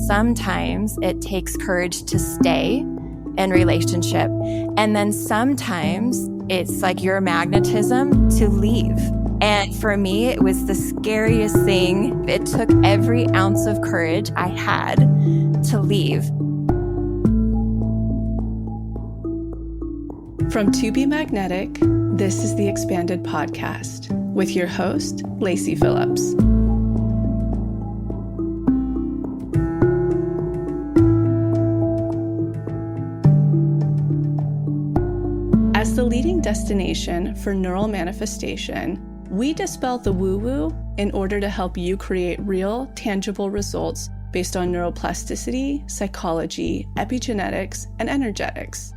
sometimes it takes courage to stay in relationship. And then sometimes it's like your magnetism to leave. And for me, it was the scariest thing. It took every ounce of courage I had to leave. From To Be Magnetic, this is the Expanded Podcast with your host, Lacey Phillips. As the leading destination for neural manifestation, we dispel the woo-woo in order to help you create real, tangible results based on neuroplasticity, psychology, epigenetics, and energetics.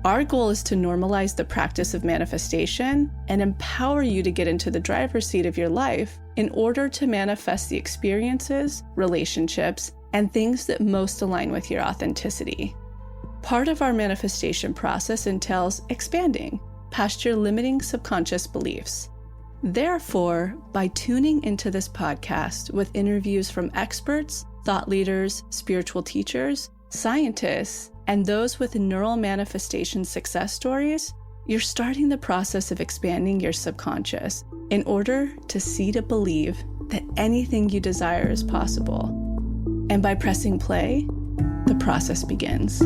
Our goal is to normalize the practice of manifestation and empower you to get into the driver's seat of your life in order to manifest the experiences, relationships, and things that most align with your authenticity. Part of our manifestation process entails expanding past your limiting subconscious beliefs. Therefore, by tuning into this podcast with interviews from experts, thought leaders, spiritual teachers, scientists, and those with neural manifestation success stories, you're starting the process of expanding your subconscious in order to see to believe that anything you desire is possible. And by pressing play, the process begins.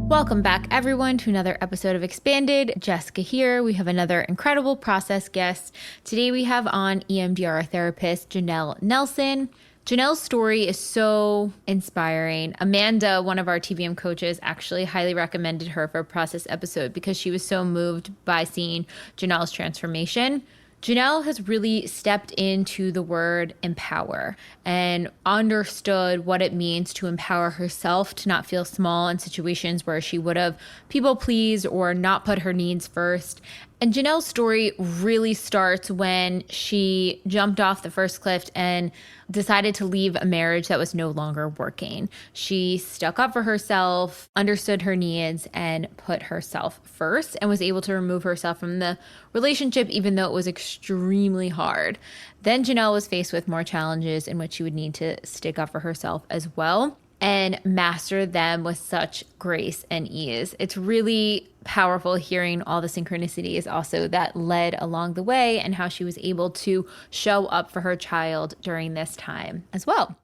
Welcome back, everyone, to another episode of Expanded. Jessica here. We have another incredible process guest. Today we have on EMDR Therapist Janelle Nelson. Janelle's story is so inspiring. Amanda, one of our TBM coaches, actually highly recommended her for a process episode because she was so moved by seeing Janelle's transformation. Janelle has really stepped into the word empower and understood what it means to empower herself to not feel small in situations where she would have people pleased or not put her needs first. And Janelle's story really starts when she jumped off the first cliff and decided to leave a marriage that was no longer working. She stuck up for herself, understood her needs, and put herself first, and was able to remove herself from the relationship, even though it was extremely hard. Then Janelle was faced with more challenges in which she would need to stick up for herself as well, and master them with such grace and ease. It's really powerful hearing all the synchronicities also that led along the way and how she was able to show up for her child during this time as well.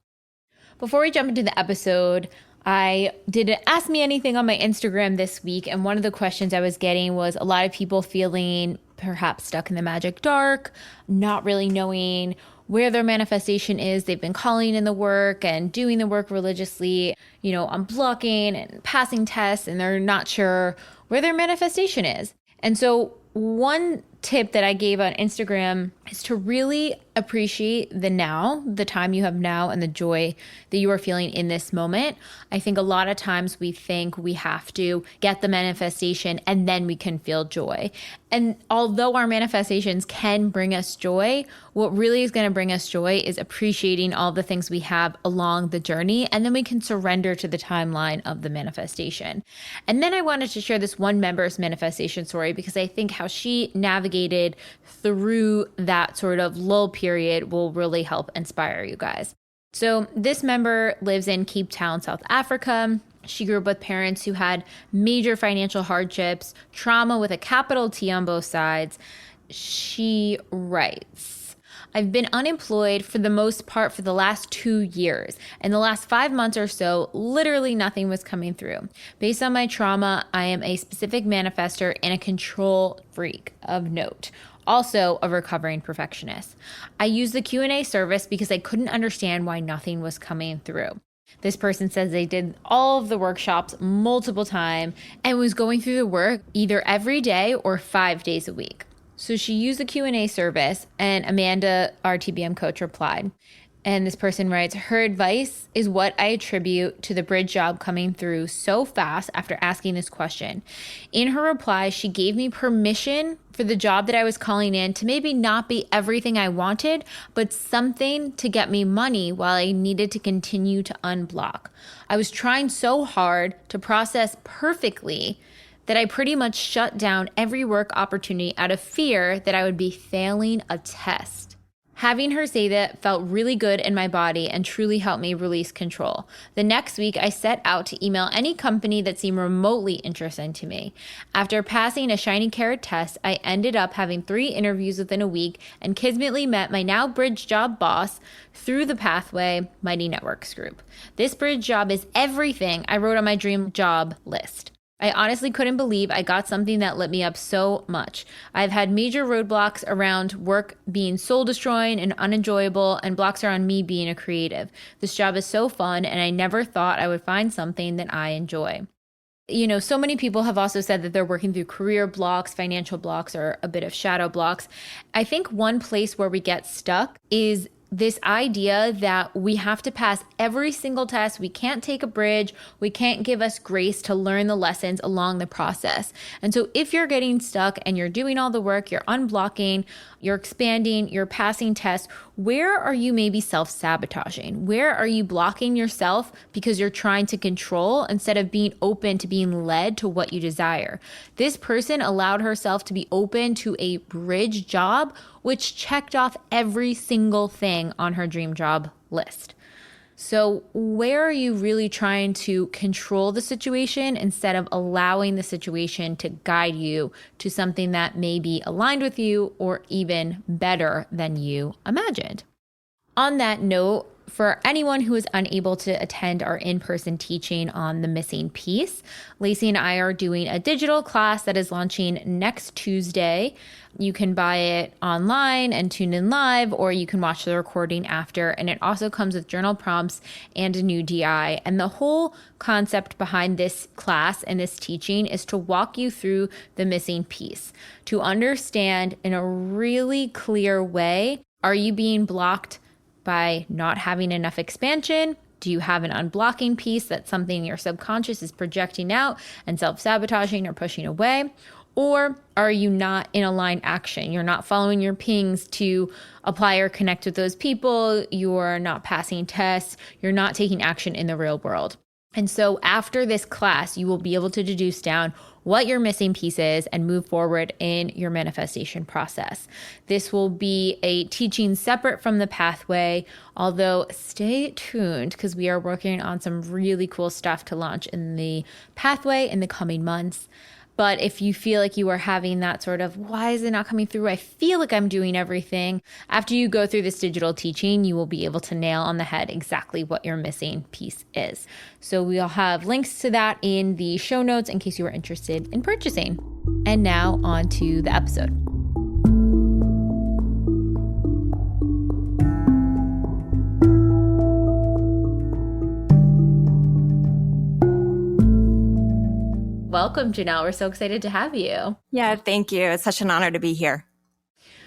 Before we jump into the episode, I did an Ask Me Anything on my Instagram this week, and one of the questions I was getting was a lot of people feeling perhaps stuck in the magic dark, not really knowing where their manifestation is. They've been calling in the work and doing the work religiously, unblocking and passing tests, and they're not sure where their manifestation is. And so one tip that I gave on Instagram is to really appreciate the now, the time you have now, and the joy that you are feeling in this moment. I think a lot of times we think we have to get the manifestation and then we can feel joy. And although our manifestations can bring us joy, what really is going to bring us joy is appreciating all the things we have along the journey, and then we can surrender to the timeline of the manifestation. And then I wanted to share this one member's manifestation story because I think how she navigated through that sort of lull period will really help inspire you guys. So this member lives in Cape Town, South Africa. She grew up with parents who had major financial hardships, trauma with a capital T on both sides. She writes, I've been unemployed for the most part for the last 2 years. In the last 5 months or so, literally nothing was coming through. Based on my trauma, I am a specific manifester and a control freak of note. Also a recovering perfectionist. I used the Q&A service because I couldn't understand why nothing was coming through. This person says they did all of the workshops multiple times and was going through the work either every day or 5 days a week. So she used the Q&A service, and Amanda, our TBM coach, replied. And this person writes, her advice is what I attribute to the bridge job coming through so fast after asking this question. In her reply, she gave me permission for the job that I was calling in to maybe not be everything I wanted, but something to get me money while I needed to continue to unblock. I was trying so hard to process perfectly that I pretty much shut down every work opportunity out of fear that I would be failing a test. Having her say that felt really good in my body and truly helped me release control. The next week, I set out to email any company that seemed remotely interesting to me. After passing a shiny carrot test, I ended up having 3 interviews within a week and kismetly met my now bridge job boss through the Pathway Mighty Networks group. This bridge job is everything I wrote on my dream job list. I honestly couldn't believe I got something that lit me up so much. I've had major roadblocks around work being soul destroying and unenjoyable, and blocks around me being a creative. This job is so fun, and I never thought I would find something that I enjoy. You know, so many people have also said that they're working through career blocks, financial blocks, or a bit of shadow blocks. I think one place where we get stuck is this idea that we have to pass every single test. We can't take a bridge. We can't give us grace to learn the lessons along the process. And so if you're getting stuck and you're doing all the work, you're unblocking, you're expanding, you're passing tests, where are you maybe self-sabotaging? Where are you blocking yourself because you're trying to control instead of being open to being led to what you desire? This person allowed herself to be open to a bridge job, which checked off every single thing on her dream job list. So where are you really trying to control the situation instead of allowing the situation to guide you to something that may be aligned with you or even better than you imagined? On that note, for anyone who is unable to attend our in-person teaching on the missing piece, Lacey and I are doing a digital class that is launching next Tuesday. You can buy it online and tune in live, or you can watch the recording after. And it also comes with journal prompts and a new DI. And the whole concept behind this class and this teaching is to walk you through the missing piece, to understand in a really clear way, are you being blocked by not having enough expansion? Do you have an unblocking piece that's something your subconscious is projecting out and self-sabotaging or pushing away? Or are you not in aligned action? You're not following your pings to apply or connect with those people. You're not passing tests. You're not taking action in the real world. And so after this class, you will be able to deduce down what your missing piece is and move forward in your manifestation process. This will be a teaching separate from the pathway, although stay tuned because we are working on some really cool stuff to launch in the pathway in the coming months. But if you feel like you are having that sort of, why is it not coming through? I feel like I'm doing everything. After you go through this digital teaching, you will be able to nail on the head exactly what your missing piece is. So we'll have links to that in the show notes in case you are interested in purchasing. And now on to the episode. Welcome, Janelle. We're so excited to have you. Yeah, thank you. It's such an honor to be here.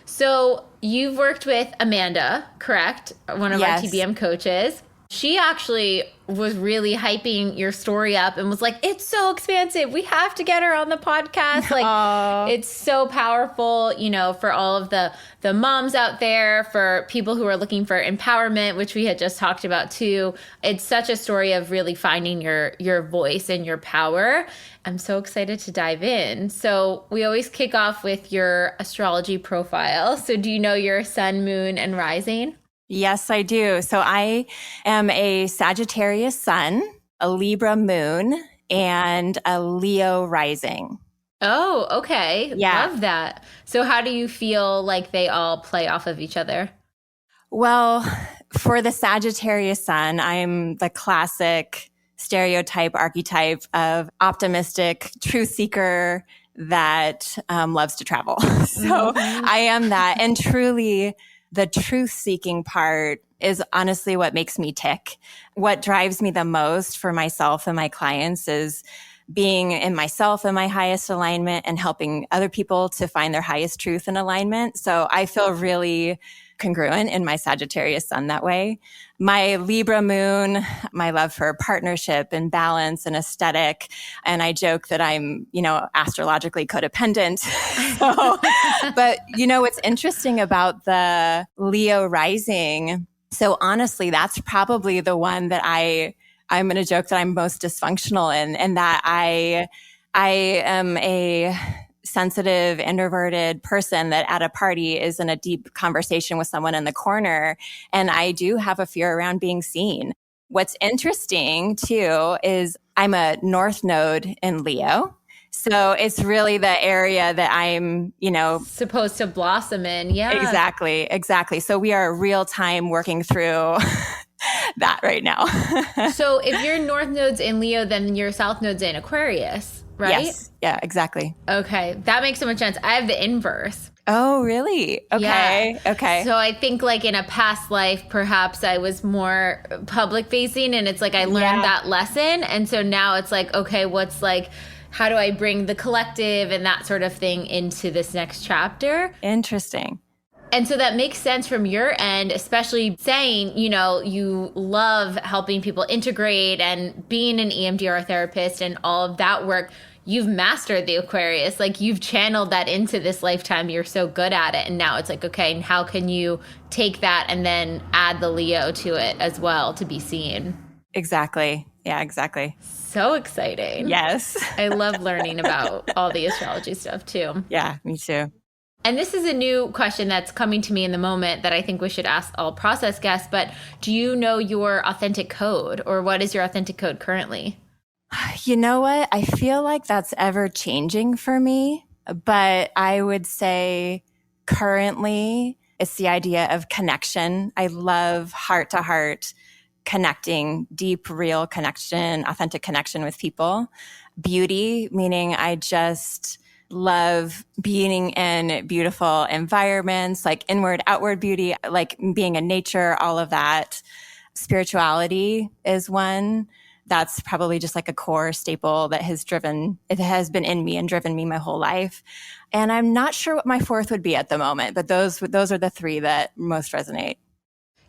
So you've worked with Amanda, correct? One of our Yes. TBM coaches. She actually was really hyping your story up and was like, it's so expansive. We have to get her on the podcast. Like, it's so powerful, you know, for all of the moms out there, for people who are looking for empowerment, which we had just talked about too. It's such a story of really finding your voice and your power. I'm so excited to dive in. So we always kick off with your astrology profile. So do you know your sun, moon, and rising? Yes, I do. So I am a Sagittarius sun, a Libra moon, and a Leo rising. Oh, okay. Yeah. Love that. So how do you feel like they all play off of each other? Well, for the Sagittarius sun, I'm the classic stereotype archetype of optimistic truth seeker that loves to travel. So I am that. And truly, the truth-seeking part is honestly what makes me tick. What drives me the most for myself and my clients is being in myself in my highest alignment and helping other people to find their highest truth and alignment. So I feel really congruent in my Sagittarius sun that way. My Libra moon, my love for partnership and balance and aesthetic. And I joke that I'm, astrologically codependent. But what's interesting about the Leo rising, so honestly, that's probably the one that I'm going to joke that I'm most dysfunctional in, and that I am a sensitive, introverted person that at a party is in a deep conversation with someone in the corner. And I do have a fear around being seen. What's interesting too is I'm a North Node in Leo. So it's really the area that I'm, supposed to blossom in. Yeah. Exactly. So we are real time working through that right now. So if your North Node's in Leo, then your South Node's in Aquarius, right? Yes. Yeah, exactly. Okay. That makes so much sense. I have the inverse. Oh, really? Okay. Yeah. Okay. So I think like in a past life, perhaps I was more public facing, and it's like I learned that lesson. And so now it's like, okay, what's like, how do I bring the collective and that sort of thing into this next chapter? Interesting. And so that makes sense from your end, especially saying, you love helping people integrate and being an EMDR therapist and all of that work. You've mastered the Aquarius, like you've channeled that into this lifetime. You're so good at it. And now it's like, okay, and how can you take that and then add the Leo to it as well to be seen? Exactly. Yeah, exactly. So exciting. Yes. I love learning about all the astrology stuff too. Yeah, me too. And this is a new question that's coming to me in the moment that I think we should ask all process guests, but do you know your authentic code, or what is your authentic code currently? You know what? I feel like that's ever changing for me, but I would say currently it's the idea of connection. I love heart to heart connecting, deep, real connection, authentic connection with people. Beauty, meaning I just love being in beautiful environments, like inward, outward beauty, like being in nature, all of that. Spirituality is one. That's probably just like a core staple that has been in me and driven me my whole life. And I'm not sure what my fourth would be at the moment, but those are the three that most resonate.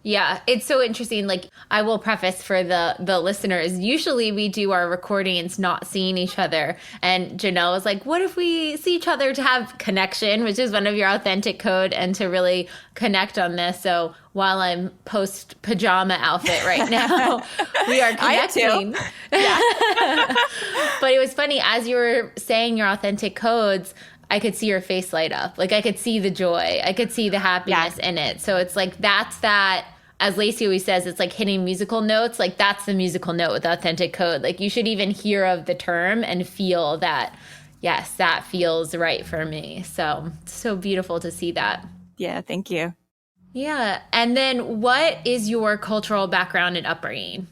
Yeah, it's so interesting. Like, I will preface for the listeners, usually we do our recordings not seeing each other. And Janelle was like, what if we see each other to have connection, which is one of your authentic code, and to really connect on this. So while I'm post pajama outfit right now, we are connecting. Yeah. But it was funny, as you were saying your authentic codes, I could see your face light up. Like I could see the joy. I could see the happiness in it. So it's like, that's that, as Lacey always says, it's like hitting musical notes. Like that's the musical note with authentic code. Like you should even hear of the term and feel that, yes, that feels right for me. So it's so beautiful to see that. Yeah, thank you. Yeah. And then what is your cultural background and upbringing?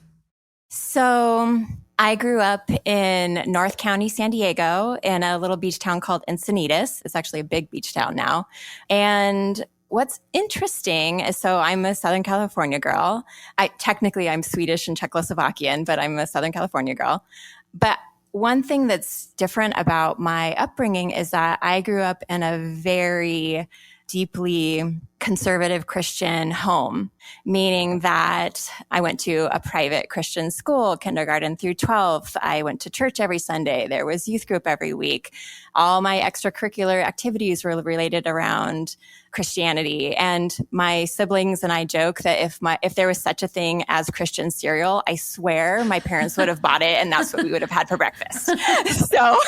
So I grew up in North County, San Diego, in a little beach town called Encinitas. It's actually a big beach town now. And what's interesting is, so I'm a Southern California girl. I'm Swedish and Czechoslovakian, but I'm a Southern California girl. But one thing that's different about my upbringing is that I grew up in a very deeply conservative Christian home, meaning that I went to a private Christian school, kindergarten through 12th. I went to church every Sunday. There was youth group every week. All my extracurricular activities were related around Christianity. And my siblings and I joke that if there was such a thing as Christian cereal, I swear my parents would have bought it and that's what we would have had for breakfast. So,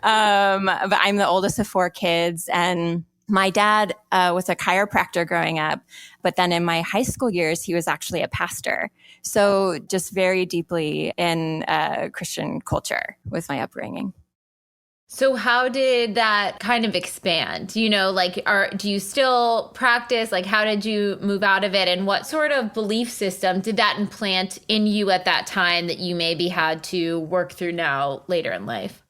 but I'm the oldest of 4 kids, and my dad was a chiropractor growing up, but then in my high school years, he was actually a pastor. So just very deeply in Christian culture was my upbringing. So how did that kind of expand? Do you still practice? Like, how did you move out of it? And what sort of belief system did that implant in you at that time that you maybe had to work through now later in life?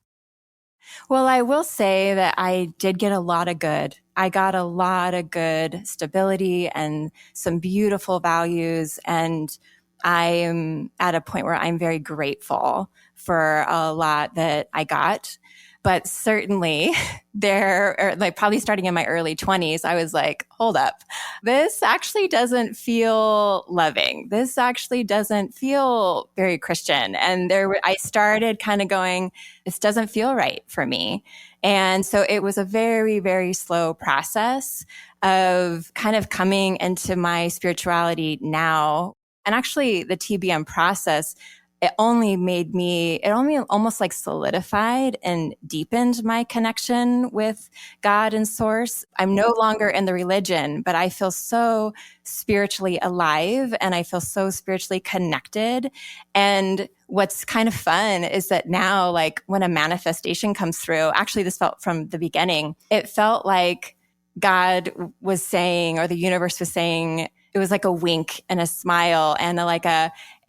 Well, I will say that I did get a lot of good. I got a lot of good stability and some beautiful values. And I am at a point where I'm very grateful for a lot that I got. But certainly probably starting in my early 20s, I was like, hold up, this actually doesn't feel loving. This actually doesn't feel very Christian. And I started kind of going, this doesn't feel right for me. And so it was a very, very slow process of kind of coming into my spirituality now. And actually the TBM process, it only almost like solidified and deepened my connection with God and source. I'm no longer in the religion, but I feel so spiritually alive and I feel so spiritually connected. And what's kind of fun is that now, like when a manifestation comes through, actually this felt from the beginning, it felt like God was saying, or the universe was saying, it was like a wink and a smile and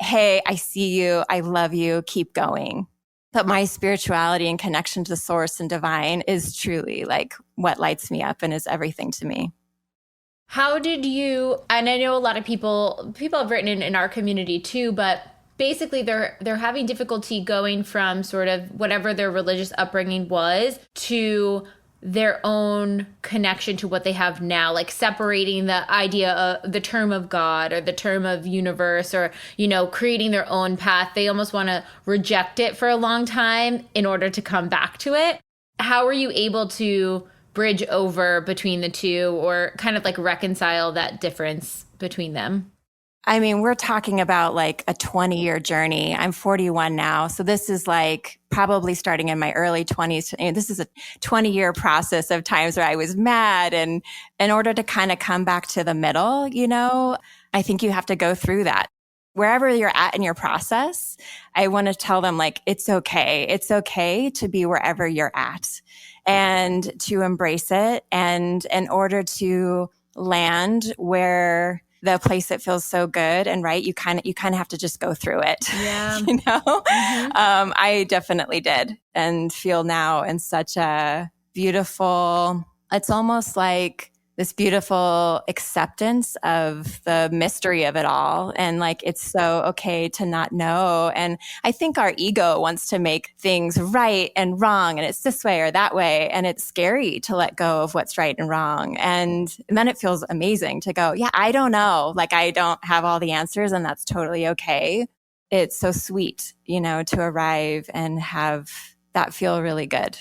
hey, I see you. I love you. Keep going. But my spirituality and connection to the source and divine is truly like what lights me up and is everything to me. How did you, and I know a lot of people have written in our community too, but basically they're having difficulty going from sort of whatever their religious upbringing was to their own connection to what they have now, like separating the idea of the term of God or the term of universe or, creating their own path. They almost want to reject it for a long time in order to come back to it. How are you able to bridge over between the two or kind of like reconcile that difference between them? I mean, we're talking about like a 20-year journey. I'm 41 now. So this is like probably starting in my early 20s. This is a 20-year process of times where I was mad. And in order to kind of come back to the middle, I think you have to go through that. Wherever you're at in your process, I want to tell them like, it's okay. It's okay to be wherever you're at and to embrace it. And in order to land where the place that feels so good and right, you kind of have to just go through it. Yeah. Mm-hmm. I definitely did and feel now in such a beautiful, it's almost like this beautiful acceptance of the mystery of it all. And like, it's so okay to not know. And I think our ego wants to make things right and wrong. And it's this way or that way. And it's scary to let go of what's right and wrong. And then it feels amazing to go, yeah, I don't know. Like I don't have all the answers and that's totally okay. It's so sweet, to arrive and have that feel really good.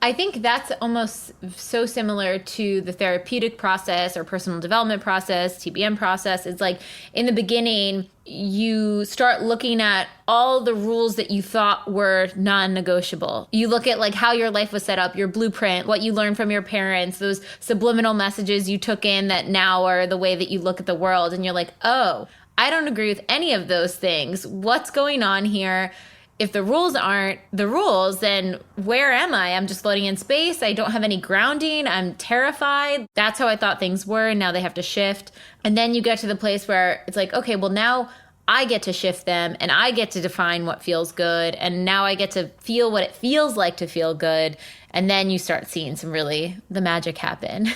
I think that's almost so similar to the therapeutic process or personal development process, TBM process. It's like in the beginning, you start looking at all the rules that you thought were non-negotiable. You look at like how your life was set up, your blueprint, what you learned from your parents, those subliminal messages you took in that now are the way that you look at the world. And you're like, oh, I don't agree with any of those things. What's going on here? If the rules aren't the rules, then where am I? I'm just floating in space. I don't have any grounding. I'm terrified. That's how I thought things were. And now they have to shift. And then you get to the place where it's like, okay, well, now I get to shift them and I get to define what feels good. And now I get to feel what it feels like to feel good. And then you start seeing the magic happen.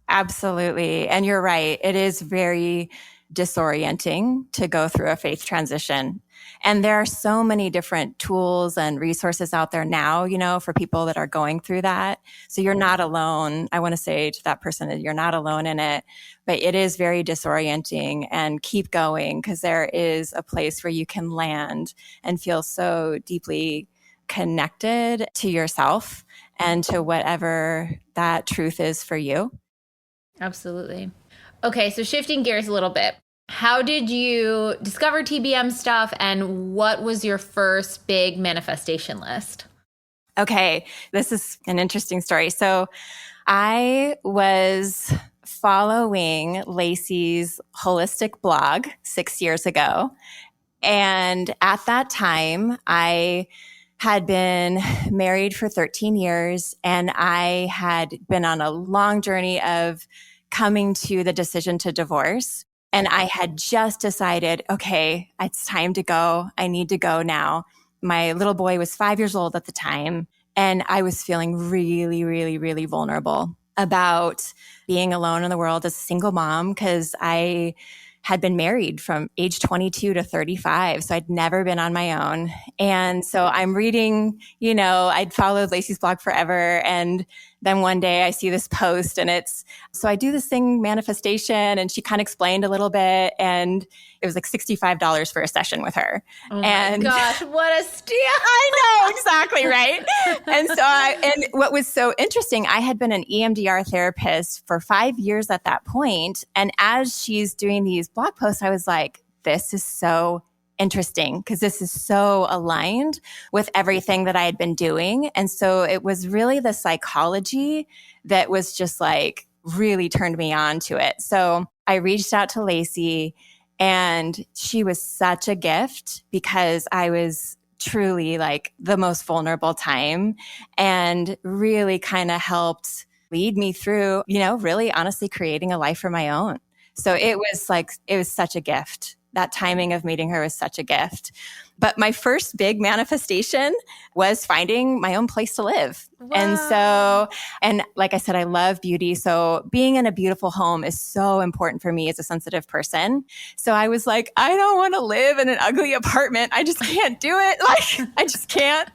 Absolutely. And you're right. It is very disorienting to go through a faith transition. And there are so many different tools and resources out there now, for people that are going through that. So you're not alone. I want to say to that person that you're not alone in it, but it is very disorienting and keep going because there is a place where you can land and feel so deeply connected to yourself and to whatever that truth is for you. Absolutely. Okay, so shifting gears a little bit. How did you discover TBM stuff and what was your first big manifestation list? Okay, this is an interesting story. So I was following Lacey's holistic blog 6 years ago. And at that time, I had been married for 13 years and I had been on a long journey of coming to the decision to divorce. And I had just decided, okay, it's time to go. I need to go now. My little boy was 5 years old at the time. And I was feeling really, really, really vulnerable about being alone in the world as a single mom because I had been married from age 22 to 35. So I'd never been on my own. And so I'm reading, I'd followed Lacey's blog forever. And then one day I see this post and so I do this thing, manifestation, and she kind of explained a little bit. And it was like $65 for a session with her. Oh my gosh, what a steal. I know, exactly, right? And what was so interesting, I had been an EMDR therapist for 5 years at that point. And as she's doing these blog posts, I was like, this is so interesting because this is so aligned with everything that I had been doing. And so it was really the psychology that was just like really turned me on to it. So I reached out to Lacey, and she was such a gift because I was truly like the most vulnerable time, and really kind of helped lead me through, really honestly creating a life for my own. So it was such a gift. That timing of meeting her was such a gift. But my first big manifestation was finding my own place to live. Wow. And like I said, I love beauty. So being in a beautiful home is so important for me as a sensitive person. So I was like, I don't want to live in an ugly apartment. I just can't do it. Like, I just can't.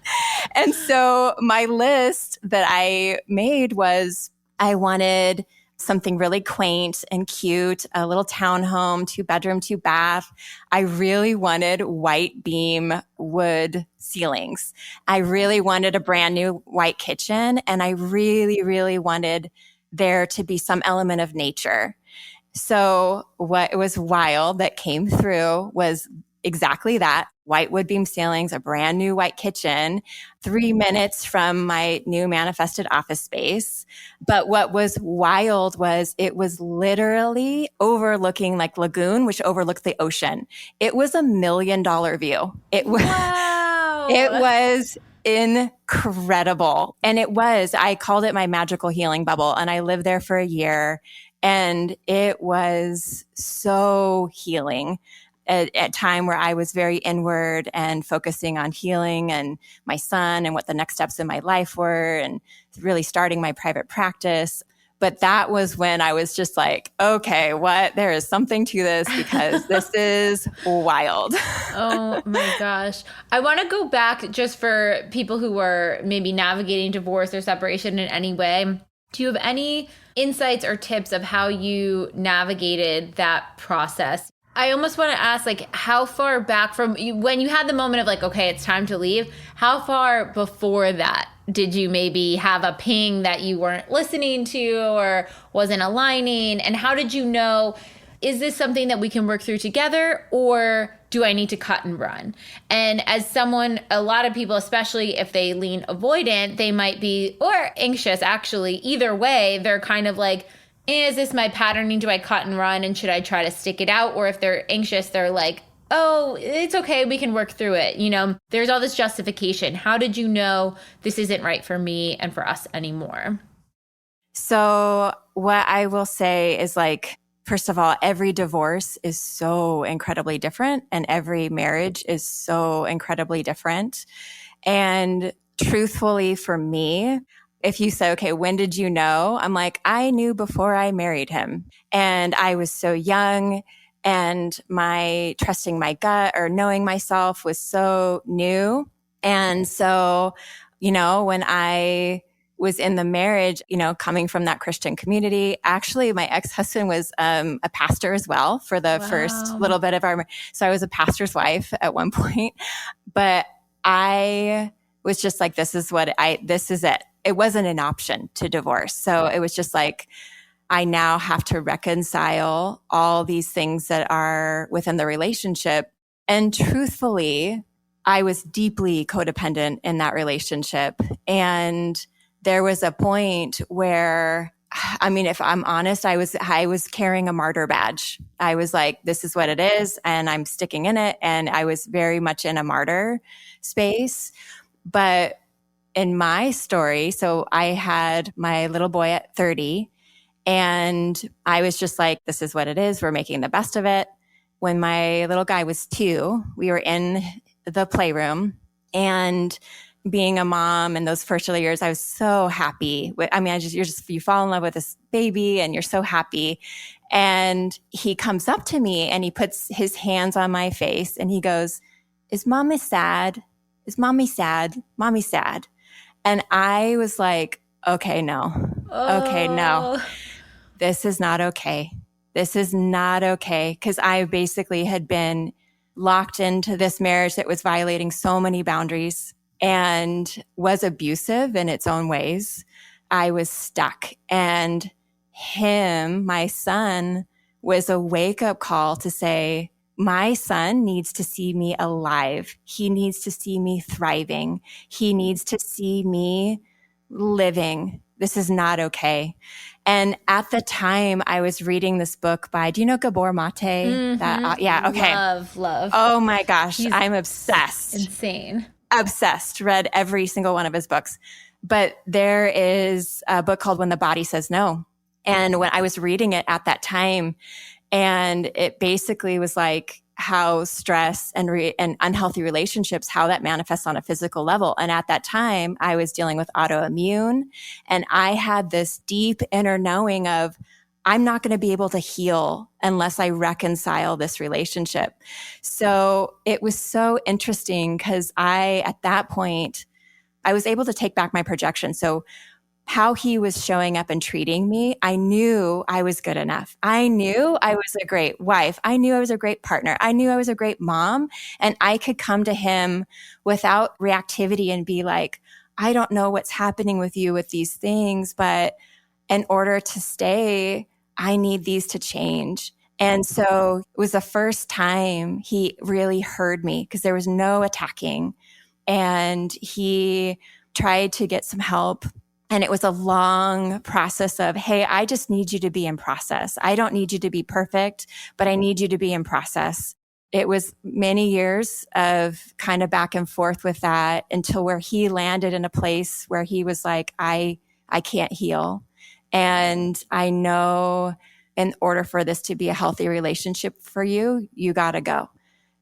And so my list that I made was I wanted something really quaint and cute, a little townhome, 2-bedroom, 2-bath. I really wanted white beam wood ceilings. I really wanted a brand new white kitchen. And I really, really wanted there to be some element of nature. So what was wild that came through was exactly that. White wood beam ceilings, a brand new white kitchen, 3 minutes from my new manifested office space. But what was wild was it was literally overlooking like lagoon, which overlooked the ocean. It was $1 million view. Wow. It was incredible. And I called it my magical healing bubble. And I lived there for a year, and it was so healing. At a time where I was very inward and focusing on healing and my son and what the next steps in my life were, and really starting my private practice. But that was when I was just like, okay, there is something to this because this is wild. Oh my gosh. I want to go back just for people who are maybe navigating divorce or separation in any way. Do you have any insights or tips of how you navigated that process? I almost want to ask, like, how far back from when you had the moment of like, okay, it's time to leave, how far before that did you maybe have a ping that you weren't listening to or wasn't aligning? And how did you know, is this something that we can work through together, or do I need to cut and run? And as someone, a lot of people, especially if they lean avoidant, they might be, or anxious actually, either way, they're kind of like, is this my patterning? Do I cut and run? And should I try to stick it out? Or if they're anxious, they're like, oh, it's okay. We can work through it. There's all this justification. How did you know this isn't right for me and for us anymore? So what I will say is, like, first of all, every divorce is so incredibly different, and every marriage is so incredibly different. And truthfully, for me, if you say, okay, when did you know? I'm like, I knew before I married him. And I was so young, and my trusting my gut or knowing myself was so new. And so, when I was in the marriage, coming from that Christian community, actually my ex-husband was a pastor as well for the first little bit of so I was a pastor's wife at one point, but I was just like, this is it. It wasn't an option to divorce. So it was just like, I now have to reconcile all these things that are within the relationship. And truthfully, I was deeply codependent in that relationship. And there was a point where, if I'm honest, I was carrying a martyr badge. I was like, this is what it is, and I'm sticking in it. And I was very much in a martyr space. But in my story, so I had my little boy at 30, and I was just like, this is what it is. We're making the best of it. When my little guy was 2, we were in the playroom, and being a mom in those first early years, I was so happy. You fall in love with this baby and you're so happy. And he comes up to me and he puts his hands on my face and he goes, is mommy sad? Is mommy sad? Mommy's sad. And I was like, okay, no. Okay, no. This is not okay. This is not okay. Because I basically had been locked into this marriage that was violating so many boundaries and was abusive in its own ways. I was stuck. And him, my son, was a wake-up call to say, my son needs to see me alive. He needs to see me thriving. He needs to see me living. This is not okay. And at the time I was reading this book by, do you know Gabor Mate? Mm-hmm. Yeah. Okay. Love. Oh my gosh. He's I'm obsessed. Insane. Obsessed. Read every single one of his books. But there is a book called When the Body Says No. And when I was reading it at that time, and it basically was like how stress and unhealthy relationships, how that manifests on a physical level. And at that time, I was dealing with autoimmune, and I had this deep inner knowing of, I'm not going to be able to heal unless I reconcile this relationship. So it was so interesting because at that point, I was able to take back my projection. So how he was showing up and treating me, I knew I was good enough. I knew I was a great wife. I knew I was a great partner. I knew I was a great mom. And I could come to him without reactivity and be like, I don't know what's happening with you with these things, but in order to stay, I need these to change. And so it was the first time he really heard me because there was no attacking. And he tried to get some help. And it was a long process of, hey, I just need you to be in process. I don't need you to be perfect, but I need you to be in process. It was many years of kind of back and forth with that until where he landed in a place where he was like, I can't heal. And I know in order for this to be a healthy relationship for you, you got to go.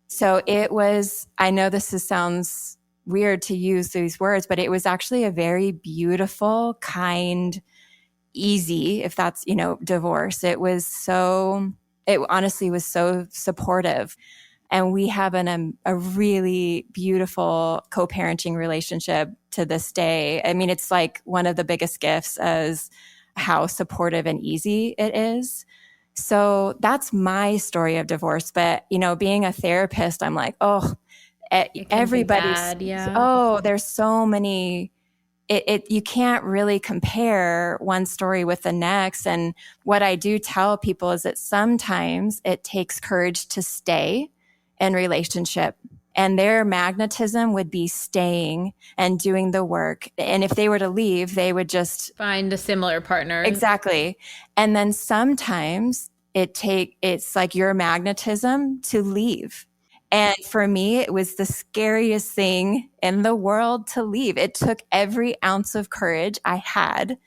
So it was, I know sounds weird to use these words, but it was actually a very beautiful, kind, easy, if that's, divorce. It honestly was so supportive. And we have a really beautiful co-parenting relationship to this day. I mean, it's like one of the biggest gifts as how supportive and easy it is. So that's my story of divorce. But, being a therapist, I'm like, everybody's, there's so many, you can't really compare one story with the next. And what I do tell people is that sometimes it takes courage to stay in relationship, and their magnetism would be staying and doing the work. And if they were to leave, they would just find a similar partner. Exactly. And then sometimes it's like your magnetism to leave. And for me, it was the scariest thing in the world to leave. It took every ounce of courage I had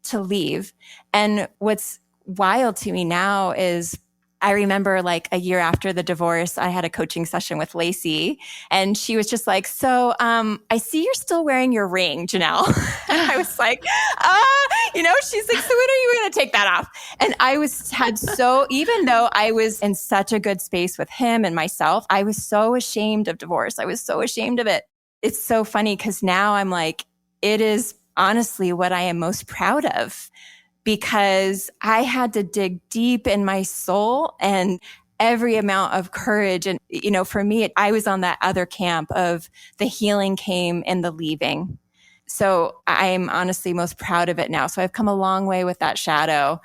to leave. And what's wild to me now is I remember like a year after the divorce, I had a coaching session with Lacey, and she was just like, so I see you're still wearing your ring, Janelle. I was like, she's like, so when are you going to take that off? And even though I was in such a good space with him and myself, I was so ashamed of divorce. I was so ashamed of it. It's so funny because now I'm like, it is honestly what I am most proud of, because I had to dig deep in my soul and every amount of courage. And, for me, I was on that other camp of the healing came in the leaving. So I'm honestly most proud of it now. So I've come a long way with that shadow.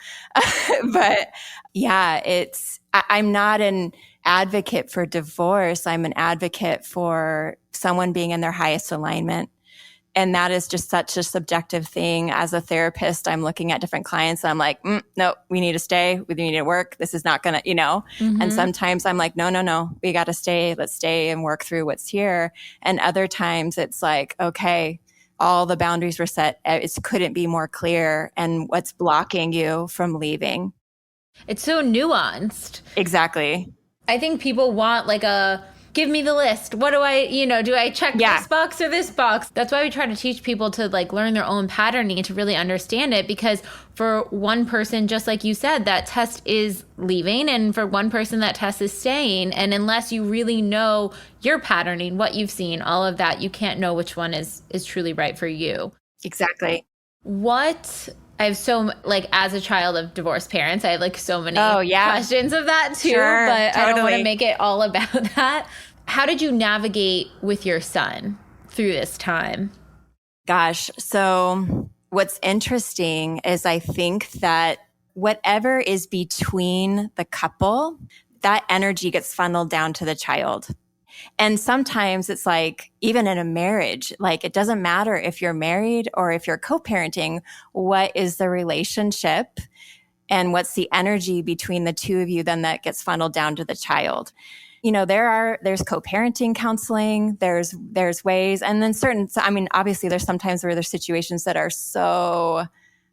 But yeah, I'm not an advocate for divorce. I'm an advocate for someone being in their highest alignment. And that is just such a subjective thing. As a therapist, I'm looking at different clients and I'm like, no, we need to stay. We need to work. This is not going to, Mm-hmm. And sometimes I'm like, no, we got to stay. Let's stay and work through what's here. And other times it's like, okay, all the boundaries were set. It couldn't be more clear. And what's blocking you from leaving? It's so nuanced. Exactly. I think people want give me the list. What do I, do I check this box or this box? That's why we try to teach people to learn their own patterning and to really understand it. Because for one person, just like you said, that test is leaving. And for one person, that test is staying. And unless you really know your patterning, what you've seen, all of that, you can't know which one is truly right for you. Exactly. I have as a child of divorced parents, I have so many questions of that too, sure, but totally. I don't want to make it all about that. How did you navigate with your son through this time? Gosh, so what's interesting is I think that whatever is between the couple, that energy gets funneled down to the child. And sometimes it's like, even in a marriage, like it doesn't matter if you're married or if you're co-parenting, what is the relationship and what's the energy between the two of you then that gets funneled down to the child. There's co-parenting counseling, there's ways, and then obviously there's sometimes where there's situations that are so,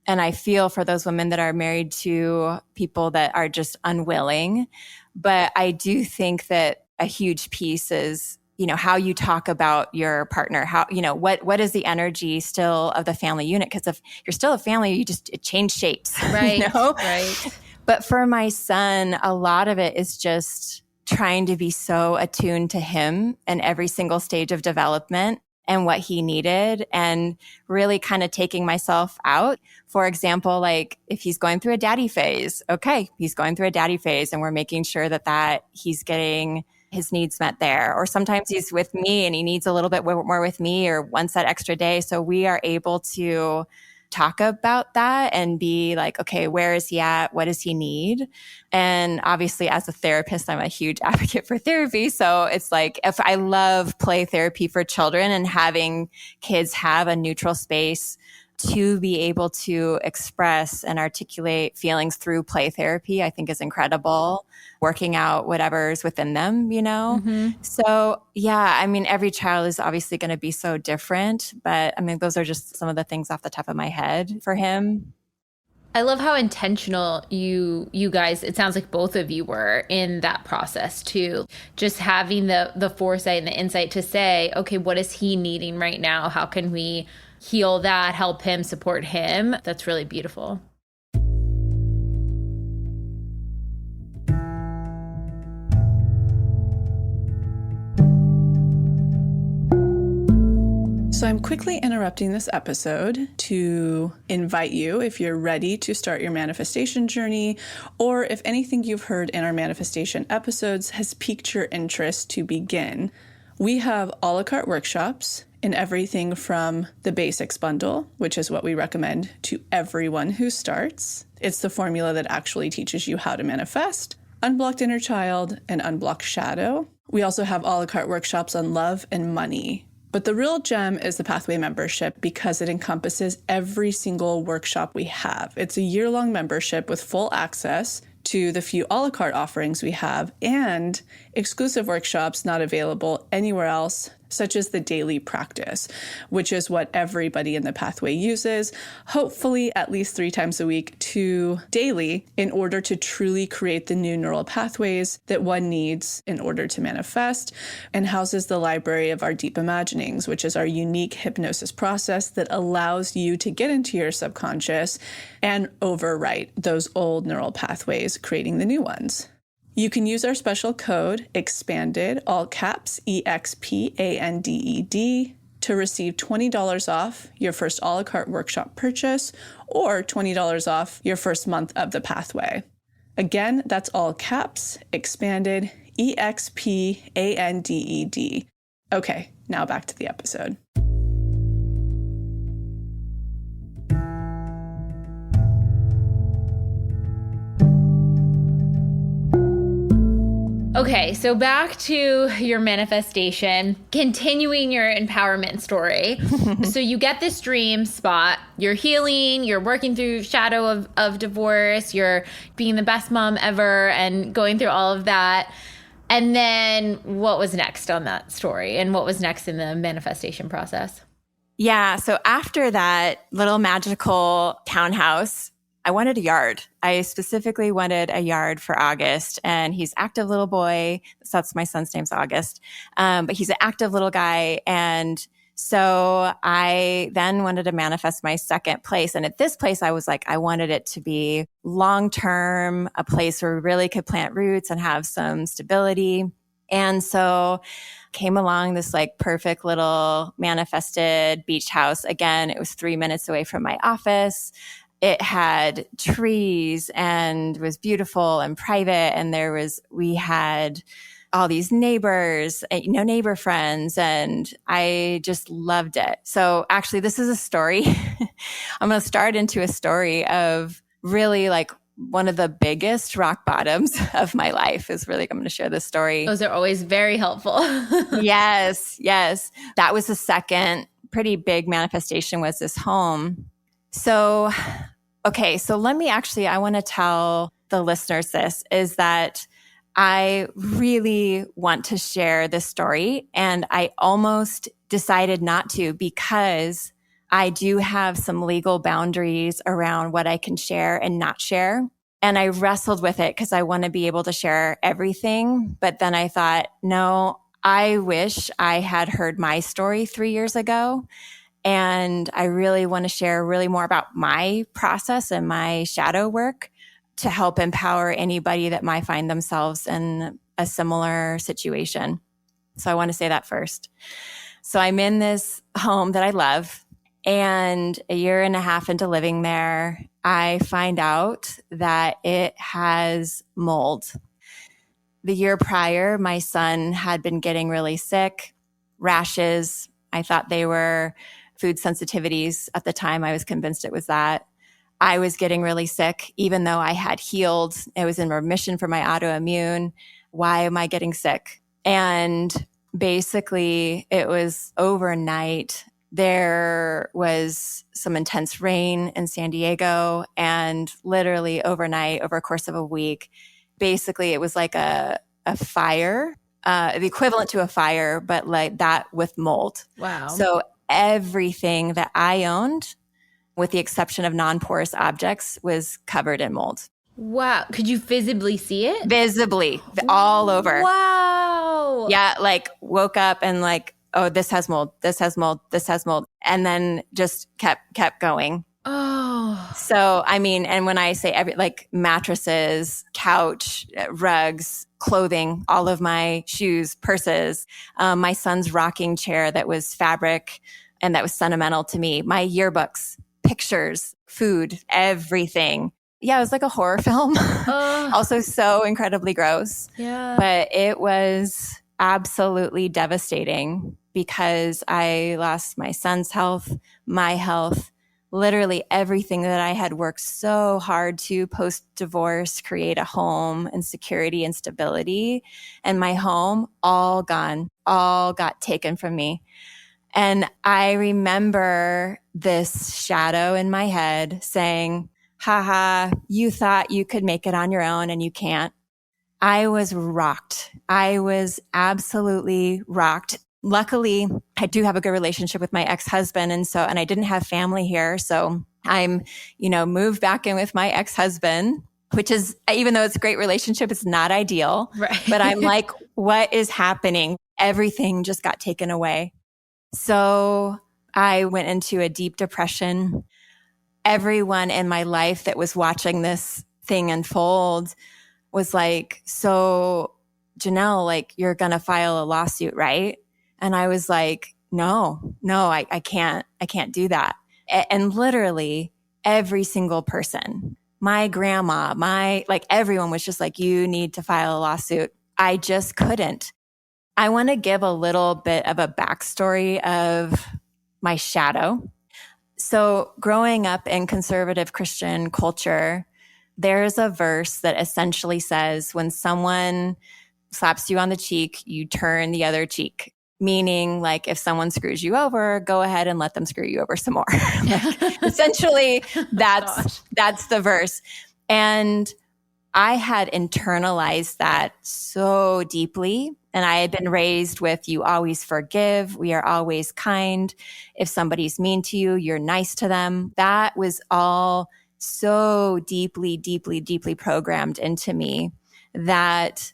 and I feel for those women that are married to people that are just unwilling. But I do think that a huge piece is, how you talk about your partner, how, what is the energy still of the family unit? Because if you're still a family, it change shapes. Right. Right. But for my son, a lot of it is just trying to be so attuned to him in every single stage of development and what he needed, and really kind of taking myself out. For example, like if he's going through a daddy phase, okay, he's going through a daddy phase and we're making sure that he's getting his needs met there. Or sometimes he's with me and he needs a little bit more with me or wants that extra day. So we are able to talk about that and be like, okay, where is he at? What does he need? And obviously as a therapist, I'm a huge advocate for therapy. So it's like, if I love play therapy for children and having kids have a neutral space to be able to express and articulate feelings through play therapy, I think is incredible. Working out whatever's within them, Mm-hmm. So yeah, every child is obviously going to be so different, but those are just some of the things off the top of my head for him. I love how intentional you guys, it sounds like both of you were in that process too. Just having the foresight and the insight to say, okay, what is he needing right now? How can we heal that, help him, support him? That's really beautiful. So I'm quickly interrupting this episode to invite you, if you're ready to start your manifestation journey, or if anything you've heard in our manifestation episodes has piqued your interest to begin. We have a la carte workshops in everything from the basics bundle, which is what we recommend to everyone who starts. It's the formula that actually teaches you how to manifest, unblocked inner child, and unblocked shadow. We also have a la carte workshops on love and money. But the real gem is the Pathway membership because it encompasses every single workshop we have. It's a year-long membership with full access to the few a la carte offerings we have and exclusive workshops not available anywhere else, such as the daily practice, which is what everybody in the Pathway uses, hopefully at least 3 times a week to daily, in order to truly create the new neural pathways that one needs in order to manifest, and houses the library of our deep imaginings, which is our unique hypnosis process that allows you to get into your subconscious and overwrite those old neural pathways, creating the new ones. You can use our special code EXPANDED, all caps, EXPANDED, to receive $20 off your first a la carte workshop purchase or $20 off your first month of the Pathway. Again, that's all caps, EXPANDED, EXPANDED. Okay, now back to the episode. Okay, so back to your manifestation, continuing your empowerment story. So you get this dream spot, you're healing, you're working through shadow of divorce, you're being the best mom ever and going through all of that. And then what was next on that story? And what was next in the manifestation process? Yeah, so after that little magical townhouse, I wanted a yard. I specifically wanted a yard for August, and he's an active little boy. So that's my son's name's August. But he's an active little guy. And so I then wanted to manifest my second place. And at this place, I was like, I wanted it to be long-term, a place where we really could plant roots and have some stability. And so came along this like perfect little manifested beach house. Again, it was 3 minutes away from my office. It had trees and was beautiful and private. And we had all these neighbors, neighbor friends, and I just loved it. So actually, this is a story. I'm going to start into a story of really like one of the biggest rock bottoms of my life is really, I'm going to share this story. Those are always very helpful. Yes. That was the second pretty big manifestation, was this home. So, okay. So I want to tell the listeners this, is that I really want to share this story, and I almost decided not to, because I do have some legal boundaries around what I can share and not share. And I wrestled with it because I want to be able to share everything. But then I thought, no, I wish I had heard my story 3 years ago. And I really want to share really more about my process and my shadow work to help empower anybody that might find themselves in a similar situation. So I want to say that first. So I'm in this home that I love, and a year and a half into living there, I find out that it has mold. The year prior, my son had been getting really sick, rashes. I thought they were food sensitivities at the time. I was convinced it was that. I was getting really sick, even though I had healed. I was in remission for my autoimmune. Why am I getting sick? And basically, it was overnight. There was some intense rain in San Diego, and literally overnight, over a course of a week, basically it was like a fire, the equivalent to a fire, but like that with mold. Wow. So everything that I owned, with the exception of non-porous objects, was covered in mold. Wow. Could you visibly see it? Visibly, all over. Wow. Yeah, like woke up and like, oh, this has mold, this has mold, this has mold. And then just kept going. Oh. So, I mean, and when I say like mattresses, couch, rugs, clothing, all of my shoes, purses, my son's rocking chair that was fabric and that was sentimental to me, my yearbooks, pictures, food, everything. Yeah, it was like a horror film. Also so incredibly gross. Yeah. But it was absolutely devastating because I lost my son's health, my health, literally everything that I had worked so hard to post-divorce create a home and security and stability. And my home, all gone, all got taken from me. And I remember this shadow in my head saying, haha, you thought you could make it on your own and you can't. I was rocked. I was absolutely rocked. Luckily, I do have a good relationship with my ex-husband. And I didn't have family here. So I'm, moved back in with my ex-husband, which is, even though it's a great relationship, it's not ideal. Right. But I'm like, what is happening? Everything just got taken away. So I went into a deep depression. Everyone in my life that was watching this thing unfold was like, so Janelle, like, you're going to file a lawsuit, right? And I was like, no, I can't do that. And literally every single person, my grandma, everyone was just like, you need to file a lawsuit. I just couldn't. I want to give a little bit of a backstory of my shadow. So growing up in conservative Christian culture, there's a verse that essentially says, when someone slaps you on the cheek, you turn the other cheek. Meaning, like, if someone screws you over, go ahead and let them screw you over some more. Essentially, that's the verse. And I had internalized that so deeply. And I had been raised with, you always forgive. We are always kind. If somebody's mean to you, you're nice to them. That was all so deeply, deeply, deeply programmed into me that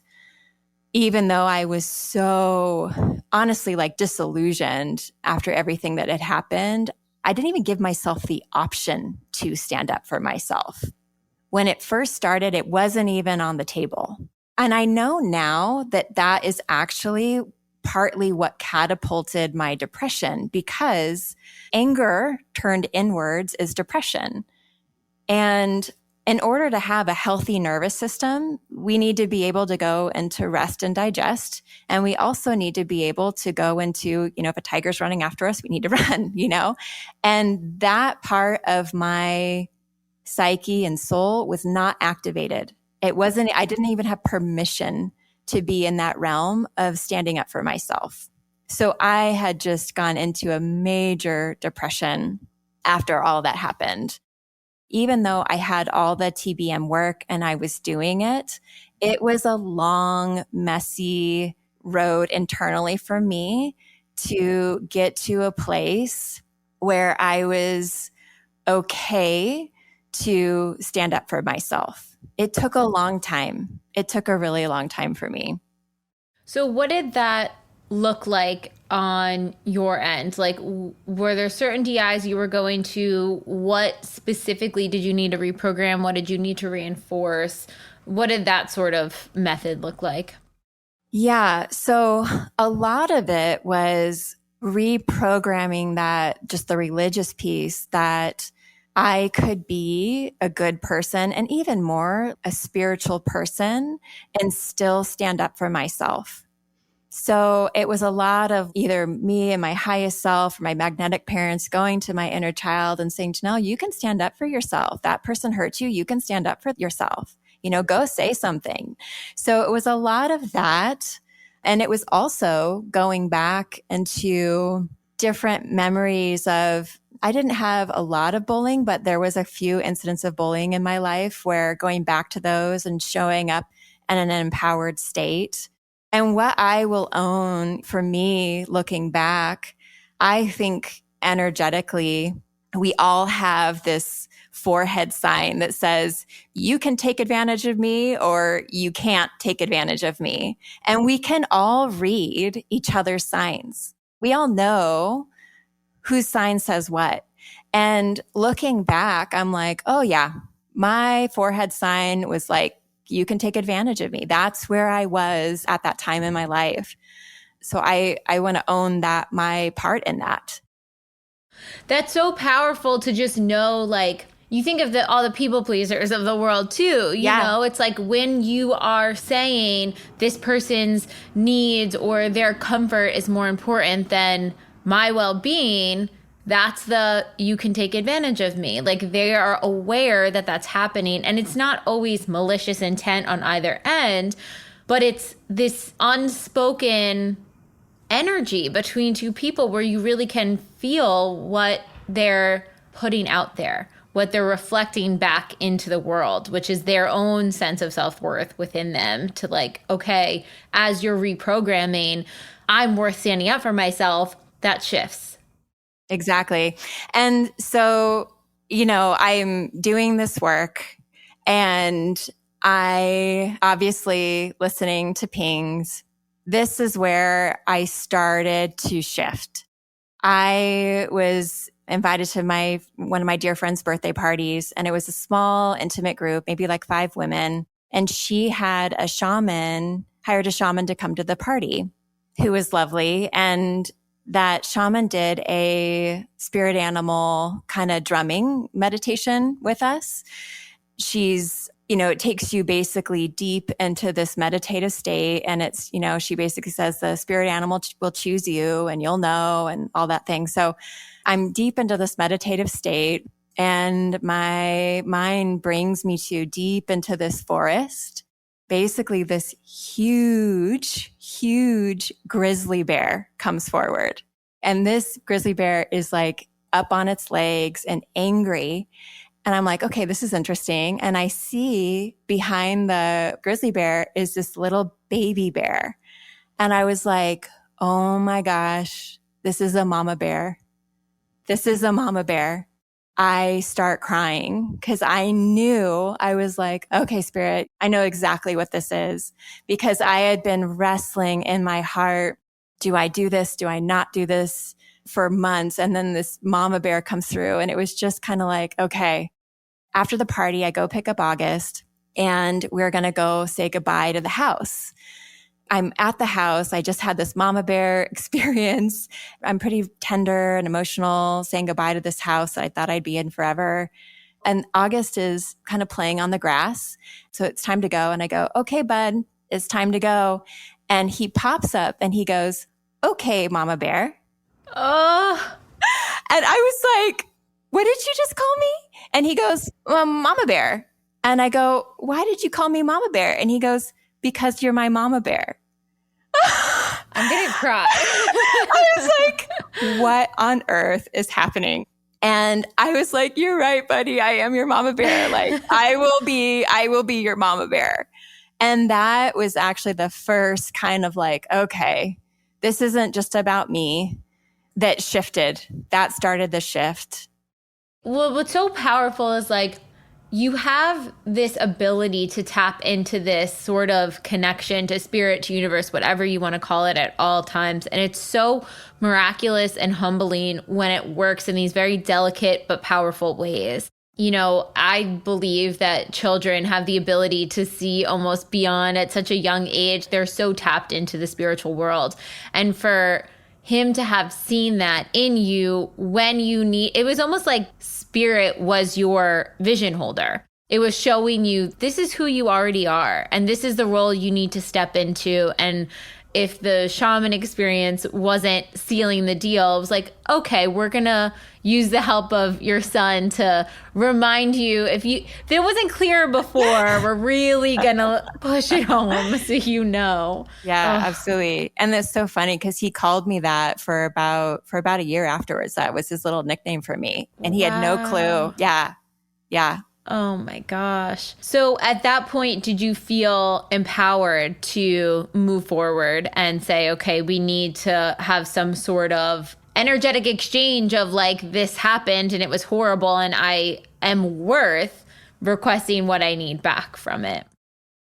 even though I was so honestly disillusioned after everything that had happened, I didn't even give myself the option to stand up for myself. When it first started, it wasn't even on the table. And I know now that is actually partly what catapulted my depression, because anger turned inwards is depression. And in order to have a healthy nervous system, we need to be able to go into rest and digest. And we also need to be able to go into, if a tiger's running after us, we need to run, And that part of my psyche and soul was not activated. I didn't even have permission to be in that realm of standing up for myself. So I had just gone into a major depression after all that happened. Even though I had all the TBM work and I was doing it, it was a long, messy road internally for me to get to a place where I was okay to stand up for myself. It took a long time. It took a really long time for me. So what did that look like on your end? Like, were there certain DIs you were going to? What specifically did you need to reprogram? What did you need to reinforce? What did that sort of method look like? Yeah. So a lot of it was reprogramming that, just the religious piece, that I could be a good person and even more a spiritual person and still stand up for myself. So it was a lot of either me and my highest self, or my magnetic parents going to my inner child and saying, Janelle, you can stand up for yourself. That person hurt you. You can stand up for yourself. Go say something. So it was a lot of that. And it was also going back into different memories of, I didn't have a lot of bullying, but there was a few incidents of bullying in my life where going back to those and showing up in an empowered state. And what I will own for me looking back, I think energetically, we all have this forehead sign that says, you can take advantage of me or you can't take advantage of me. And we can all read each other's signs. We all know whose sign says what. And looking back, I'm like, oh yeah, my forehead sign was like, you can take advantage of me. That's where I was at that time in my life. So I want to own that, my part in that. That's so powerful to just know, like, you think of all the people pleasers of the world too, you know, it's like when you are saying this person's needs or their comfort is more important than my well-being, that's you can take advantage of me. Like, they are aware that that's happening, and it's not always malicious intent on either end, but it's this unspoken energy between two people where you really can feel what they're putting out there, what they're reflecting back into the world, which is their own sense of self-worth within them to, like, okay, as you're reprogramming, I'm worth standing up for myself, that shifts. Exactly. And so, I'm doing this work and I obviously listening to pings. This is where I started to shift. I was invited to one of my dear friend's birthday parties, and it was a small, intimate group, maybe like 5 women. And she had hired a shaman to come to the party, who was lovely. And that shaman did a spirit animal kind of drumming meditation with us. It takes you basically deep into this meditative state. And it's, she basically says the spirit animal will choose you and you'll know and all that thing. So I'm deep into this meditative state and my mind brings me to deep into this forest. Basically, this huge, huge grizzly bear comes forward. And this grizzly bear is like up on its legs and angry. And I'm like, okay, this is interesting. And I see behind the grizzly bear is this little baby bear. And I was like, oh my gosh, this is a mama bear. This is a mama bear. I start crying because I was like, okay, spirit, I know exactly what this is, because I had been wrestling in my heart. Do I do this? Do I not do this for months? And then this mama bear comes through and it was just kind of like, okay. After the party, I go pick up August and we're going to go say goodbye to the house. I'm at the house. I just had this mama bear experience. I'm pretty tender and emotional saying goodbye to this house that I thought I'd be in forever. And August is kind of playing on the grass. So it's time to go. And I go, okay, bud, it's time to go. And he pops up and he goes, okay, mama bear. Oh. And I was like, what did you just call me? And he goes, Mama Bear. And I go, why did you call me Mama Bear? And he goes, because you're my Mama Bear. I'm going to cry. I was like, what on earth is happening? And I was like, you're right, buddy. I am your Mama Bear. Like, I will be your Mama Bear. And that was actually the first kind of like, okay, this isn't just about me. That shifted. That started the shift. Well, what's so powerful is like, you have this ability to tap into this sort of connection to spirit, to universe, whatever you want to call it at all times. And it's so miraculous and humbling when it works in these very delicate but powerful ways. You know, I believe that children have the ability to see almost beyond at such a young age. They're so tapped into the spiritual world. And for him to have seen that in you when you need, it was almost like spirit was your vision holder. It was showing you, this is who you already are, and this is the role you need to step into. And if the shaman experience wasn't sealing the deal, it was like, okay, we're going to use the help of your son to remind you. If it wasn't clear before, we're really going to push it home so you know. Yeah, absolutely. And it's so funny because he called me that for about a year afterwards. That was his little nickname for me. And he had no clue. Yeah. Yeah. Oh my gosh. So at that point, did you feel empowered to move forward and say, okay, we need to have some sort of energetic exchange of like, this happened and it was horrible and I am worth requesting what I need back from it?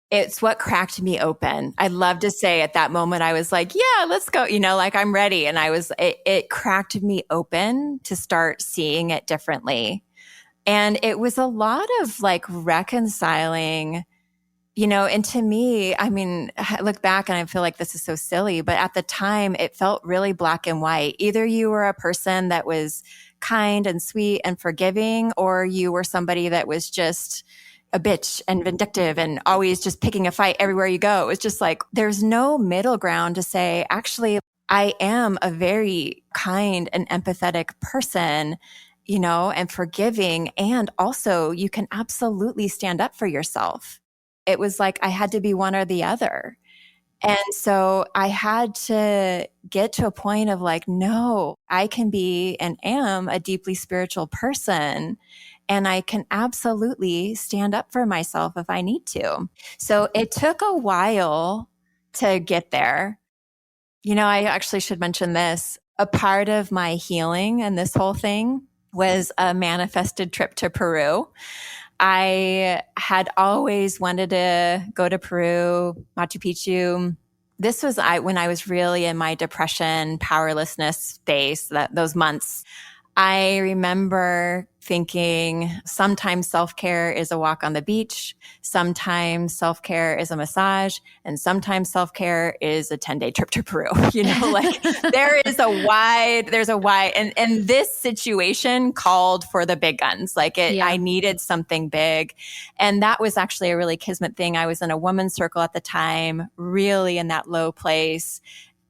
It's what cracked me open. I'd love to say at that moment, I was like, yeah, let's go, like I'm ready. And it cracked me open to start seeing it differently. And it was a lot of like reconciling, and to me, I mean, I look back and I feel like this is so silly, but at the time it felt really black and white. Either you were a person that was kind and sweet and forgiving, or you were somebody that was just a bitch and vindictive and always just picking a fight everywhere you go. It was just like, there's no middle ground to say, actually, I am a very kind and empathetic person, and forgiving. And also you can absolutely stand up for yourself. It was like I had to be one or the other. And so I had to get to a point of like, no, I can be and am a deeply spiritual person. And I can absolutely stand up for myself if I need to. So it took a while to get there. I actually should mention this. A part of my healing and this whole thing was a manifested trip to Peru. I had always wanted to go to Peru, Machu Picchu. This was when I was really in my depression, powerlessness phase, those months. I remember thinking sometimes self-care is a walk on the beach, sometimes self-care is a massage, and sometimes self-care is a 10-day trip to Peru. Like there's a wide, and this situation called for the big guns. Like I needed something big. And that was actually a really kismet thing. I was in a women's circle at the time, really in that low place.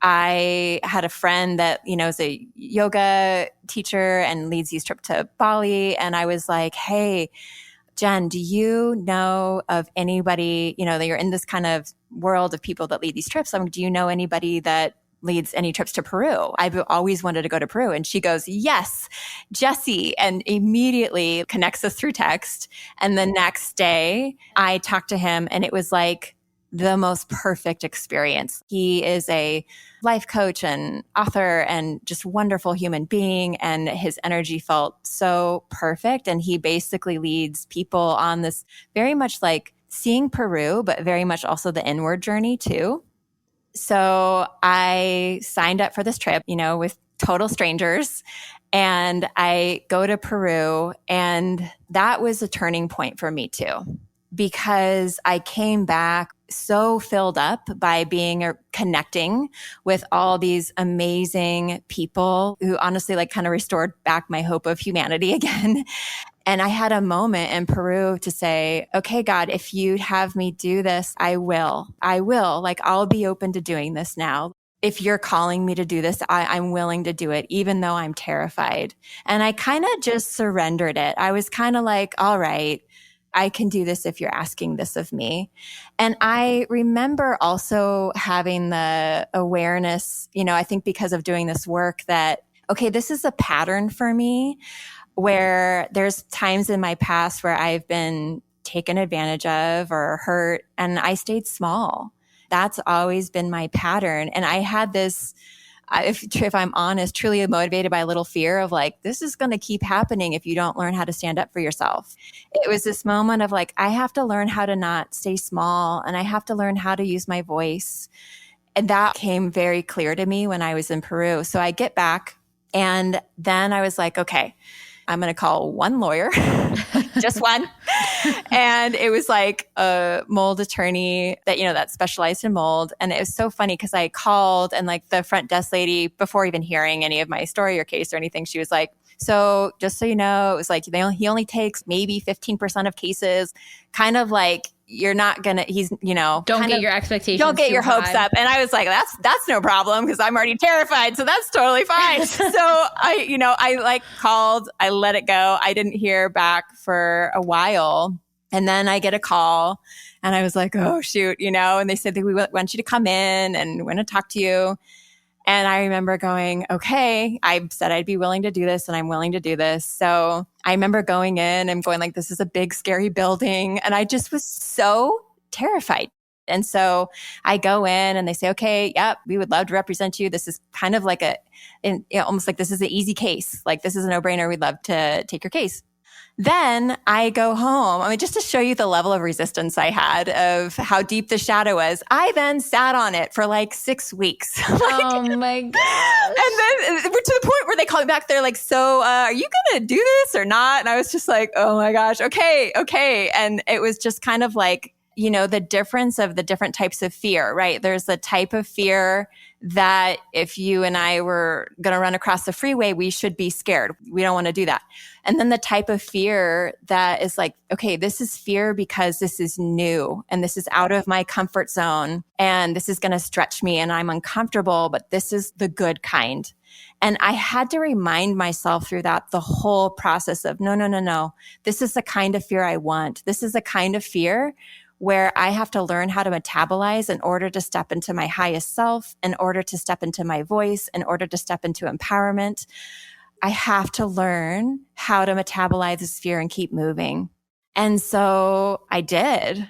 I had a friend that, is a yoga teacher and leads these trips to Bali. And I was like, hey, Jen, do you know of anybody, that you're in this kind of world of people that lead these trips? Do you know anybody that leads any trips to Peru? I've always wanted to go to Peru. And she goes, yes, Jesse, and immediately connects us through text. And the next day I talked to him and it was like the most perfect experience. He is a life coach and author and just wonderful human being. And his energy felt so perfect. And he basically leads people on this very much like seeing Peru, but very much also the inward journey too. So I signed up for this trip, with total strangers. And I go to Peru. And that was a turning point for me too, because I came back so filled up by connecting with all these amazing people who honestly kind of restored back my hope of humanity again. And I had a moment in Peru to say, okay, God, if you'd have me do this, I will. I'll be open to doing this now. if you're calling me to do this, I'm willing to do it, even though I'm terrified. And I kind of just surrendered it. I was kind of like, all right, I can do this if you're asking this of me. And I remember also having the awareness, I think because of doing this work that, okay, this is a pattern for me where there's times in my past where I've been taken advantage of or hurt and I stayed small. That's always been my pattern. And I had this, if I'm honest, truly motivated by a little fear of like, this is going to keep happening if you don't learn how to stand up for yourself. It was this moment of like, I have to learn how to not stay small and I have to learn how to use my voice. And that came very clear to me when I was in Peru. So I get back and then I was like, okay, I'm going to call one lawyer, just one. And it was like a mold attorney that specialized in mold. And it was so funny because I called and like the front desk lady, before even hearing any of my story or case or anything, she was like, so just so you know, it was like, he only takes maybe 15% of cases, kind of like, you're not going to, don't get your expectations. Don't get your hopes high. up. And I was like, that's no problem because I'm already terrified. So that's totally fine. So I like called, I let it go. I didn't hear back for a while. And then I get a call and I was like, oh shoot, and they said that we want you to come in and we want to talk to you. And I remember going, okay, I said I'd be willing to do this and I'm willing to do this. So I remember going in and going like, this is a big, scary building. And I just was so terrified. And so I go in and they say, okay, yep, we would love to represent you. This is kind of like almost like this is an easy case. Like this is a no-brainer. We'd love to take your case. Then I go home. I mean, just to show you the level of resistance I had of how deep the shadow was, I then sat on it for like 6 weeks. Oh my God. And then we're to the point where they call me back. They're like, so are you going to do this or not? And I was just like, oh my gosh, okay. And it was just kind of like, the difference of the different types of fear, right? There's the type of fear that if you and I were going to run across the freeway, we should be scared. We don't want to do that. And then the type of fear that is like, okay, this is fear because this is new and this is out of my comfort zone and this is going to stretch me and I'm uncomfortable, but this is the good kind. And I had to remind myself through that the whole process of no. This is the kind of fear I want. This is the kind of fear where I have to learn how to metabolize in order to step into my highest self, in order to step into my voice, in order to step into empowerment. I have to learn how to metabolize this fear and keep moving. And so I did.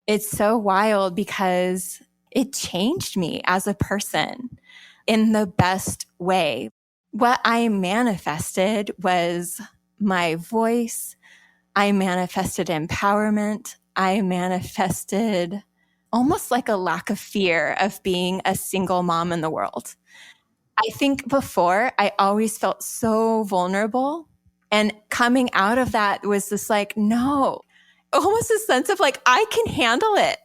It's so wild because it changed me as a person in the best way. What I manifested was my voice. I manifested empowerment. I manifested almost like a lack of fear of being a single mom in the world. I think before I always felt so vulnerable, and coming out of that was this like, no, almost a sense of like, I can handle it.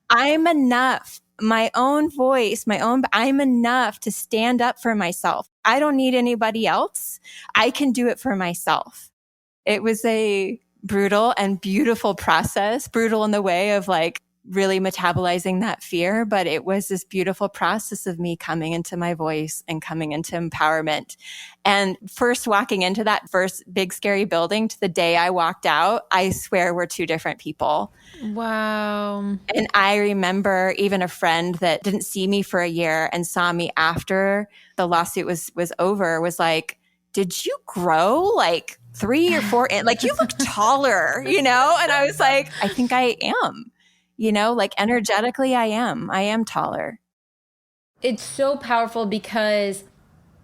I'm enough. My own voice, I'm enough to stand up for myself. I don't need anybody else. I can do it for myself. It was a brutal and beautiful process, brutal in the way of like really metabolizing that fear. But it was this beautiful process of me coming into my voice and coming into empowerment. And first walking into that first big scary building to the day I walked out, I swear we're two different people. Wow. And I remember even a friend that didn't see me for a year and saw me after the lawsuit was over was like, did you grow like 3 or 4? Like you look taller, And I was like, I think I am, like energetically I am taller. It's so powerful because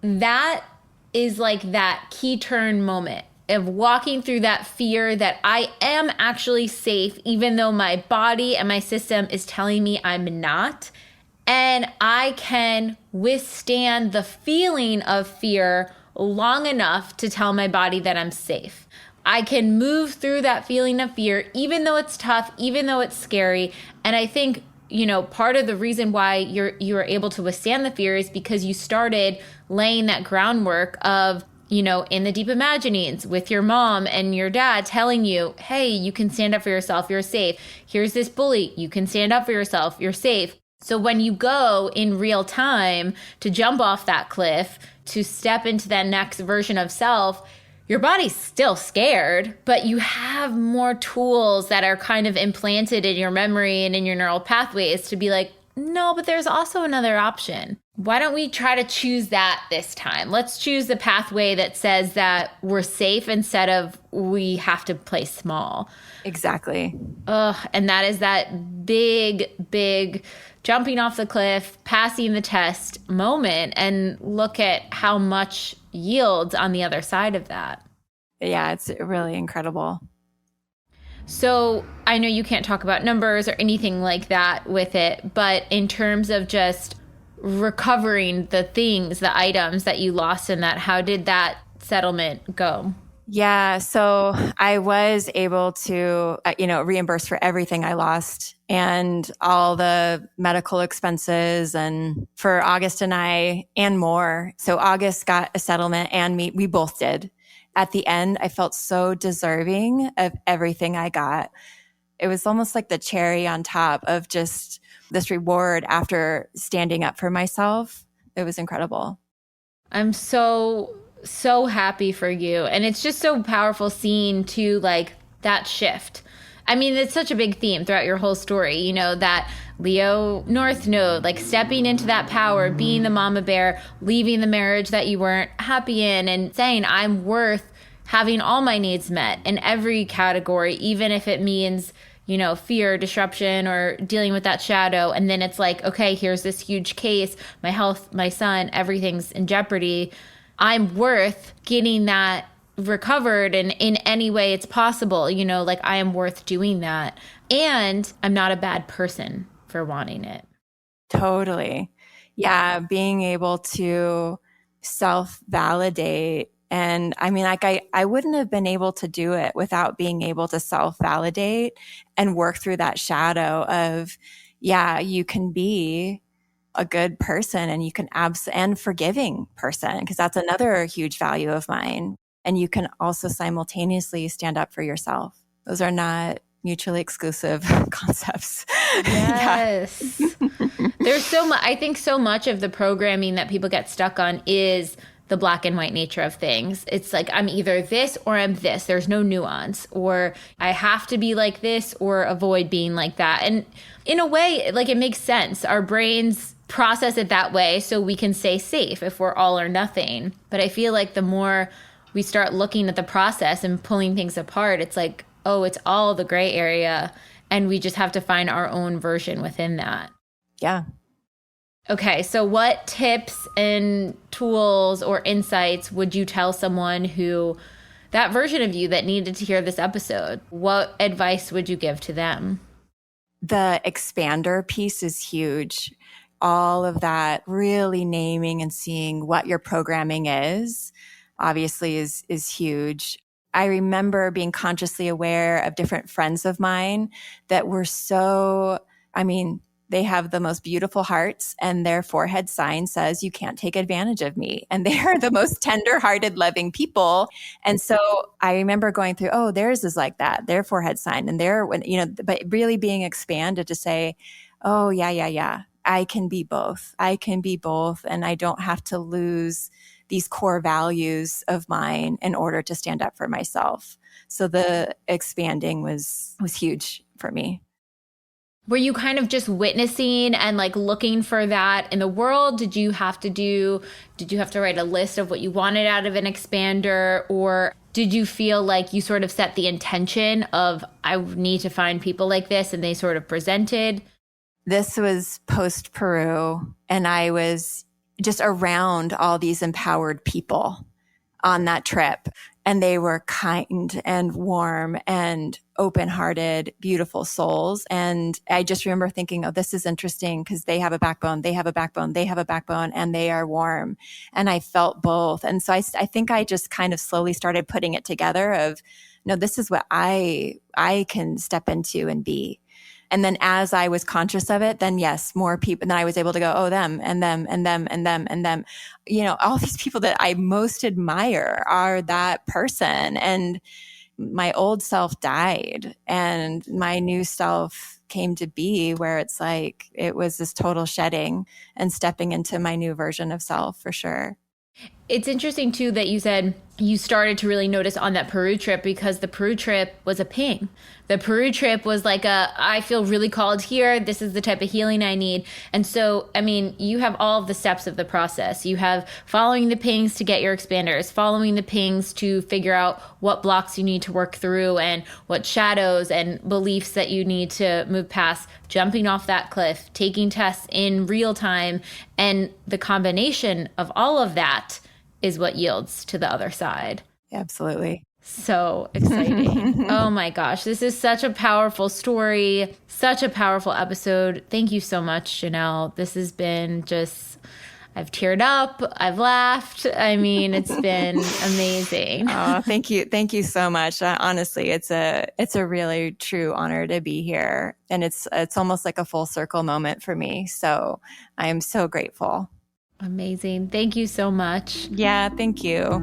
that is like that key turn moment of walking through that fear that I am actually safe, even though my body and my system is telling me I'm not. And I can withstand the feeling of fear long enough to tell my body that I'm safe. I can move through that feeling of fear, even though it's tough, even though it's scary. And I think, part of the reason why you are able to withstand the fear is because you started laying that groundwork of, in the deep imaginings with your mom and your dad telling you, hey, you can stand up for yourself. You're safe. Here's this bully. You can stand up for yourself. You're safe. So when you go in real time to jump off that cliff, to step into that next version of self, your body's still scared, but you have more tools that are kind of implanted in your memory and in your neural pathways to be like, no, but there's also another option. Why don't we try to choose that this time? Let's choose the pathway that says that we're safe instead of we have to play small. Exactly. And that is that big jumping off the cliff, passing the test moment, and look at how much yields on the other side of that. Yeah, it's really incredible. So I know you can't talk about numbers or anything like that with it, but in terms of just recovering the things, the items that you lost in that, how did that settlement go? Yeah, so I was able to, reimburse for everything I lost and all the medical expenses, and for August and I, and more. So August got a settlement, and we both did. At the end, I felt so deserving of everything I got. It was almost like the cherry on top of just this reward after standing up for myself. It was incredible. I'm so happy for you. And it's just so powerful seeing too, like that shift. I mean, it's such a big theme throughout your whole story, you know, that Leo North Node, like stepping into that power, being the mama bear, leaving the marriage that you weren't happy in, and saying, I'm worth having all my needs met in every category, even if it means, you know, fear, disruption, or dealing with that shadow. And then it's like, okay, here's this huge case, my health, my son, everything's in jeopardy. I'm worth getting that recovered in any way it's possible, you know, like I am worth doing that. And I'm not a bad person for wanting it. Totally. Yeah. Being able to self-validate. And I mean, like I wouldn't have been able to do it without being able to self-validate and work through that shadow of, yeah, you can be a good person, and you can and forgiving person, because that's another huge value of mine. And you can also simultaneously stand up for yourself. Those are not mutually exclusive concepts. Yes. There's so much, I think so much of the programming that people get stuck on is the black and white nature of things. It's like, I'm either this or I'm this. There's no nuance, or I have to be like this or avoid being like that. And in a way, like, it makes sense. Our brains process it that way so we can stay safe if we're all or nothing. But I feel like the more we start looking at the process and pulling things apart, it's like, oh, it's all the gray area, and we just have to find our own version within that. Yeah. Okay, so what tips and tools or insights would you tell someone who, that version of you that needed to hear this episode, what advice would you give to them? The expander piece is huge. All of that, really naming and seeing what your programming is, obviously is huge. I remember being consciously aware of different friends of mine that were they have the most beautiful hearts, and their forehead sign says, you can't take advantage of me. And they are the most tender-hearted, loving people. And so I remember going through, oh, theirs is like that, their forehead sign, and but really being expanded to say, oh, yeah. I can be both. And I don't have to lose these core values of mine in order to stand up for myself. So the expanding was huge for me. Were you kind of just witnessing and like looking for that in the world? Did you have to write a list of what you wanted out of an expander? Or did you feel like you sort of set the intention of, I need to find people like this, and they sort of presented? This was post Peru, and I was just around all these empowered people on that trip. And they were kind and warm and open-hearted, beautiful souls. And I just remember thinking, oh, this is interesting, because they have a backbone, and they are warm. And I felt both. And so I think I just kind of slowly started putting it together of, no, this is what I can step into and be. And then as I was conscious of it, then yes, more people. And then I was able to go, oh, them and them and them and them and them. You know, all these people that I most admire are that person. And my old self died, and my new self came to be, where it's like, it was this total shedding and stepping into my new version of self, for sure. It's interesting too that you said you started to really notice on that Peru trip, because the Peru trip was a ping. The Peru trip was like I feel really called here. This is the type of healing I need. And so, I mean, you have all of the steps of the process. You have following the pings to get your expanders, following the pings to figure out what blocks you need to work through and what shadows and beliefs that you need to move past, jumping off that cliff, taking tests in real time. And the combination of all of that is what yields to the other side. Absolutely. So exciting. Oh my gosh. This is such a powerful story, such a powerful episode. Thank you so much, Janelle. This has been just, I've teared up, I've laughed. I mean, it's been amazing. Oh, thank you. Thank you so much. Honestly, it's a really true honor to be here. And it's almost like a full circle moment for me. So I am so grateful. Amazing. Thank you so much. Yeah, thank you.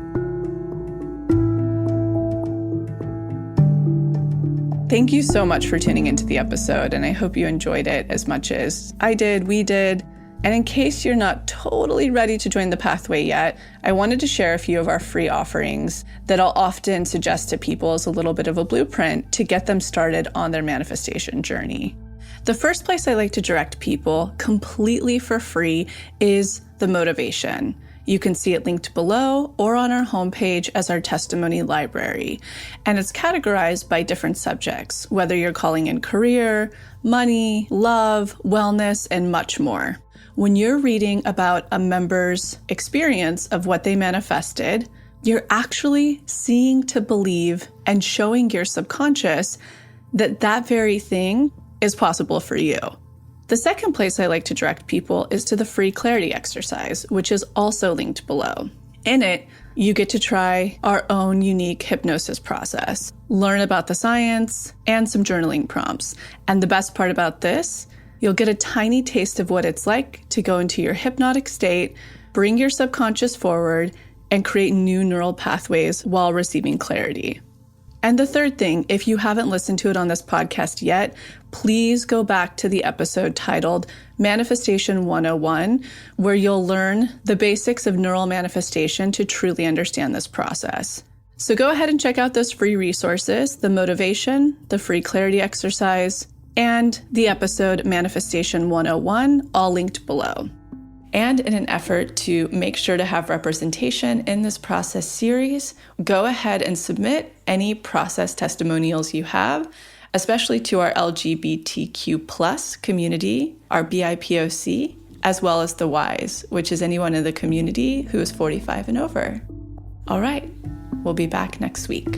Thank you so much for tuning into the episode, and I hope you enjoyed it as much as I did, we did. And in case you're not totally ready to join the pathway yet, I wanted to share a few of our free offerings that I'll often suggest to people as a little bit of a blueprint to get them started on their manifestation journey. The first place I like to direct people completely for free is the motivation. You can see it linked below or on our homepage as our testimony library. And it's categorized by different subjects, whether you're calling in career, money, love, wellness, and much more. When you're reading about a member's experience of what they manifested, you're actually seeing to believe and showing your subconscious that that very thing is possible for you. The second place I like to direct people is to the free clarity exercise, which is also linked below. In it, you get to try our own unique hypnosis process, learn about the science, and some journaling prompts. And the best part about this, you'll get a tiny taste of what it's like to go into your hypnotic state, bring your subconscious forward, and create new neural pathways while receiving clarity. And the third thing, if you haven't listened to it on this podcast yet, please go back to the episode titled Manifestation 101, where you'll learn the basics of neural manifestation to truly understand this process. So go ahead and check out those free resources, the motivation, the free clarity exercise, and the episode Manifestation 101, all linked below. And in an effort to make sure to have representation in this process series, go ahead and submit any process testimonials you have, especially to our LGBTQ+ community, our BIPOC, as well as the Ys, which is anyone in the community who is 45 and over. All right, we'll be back next week.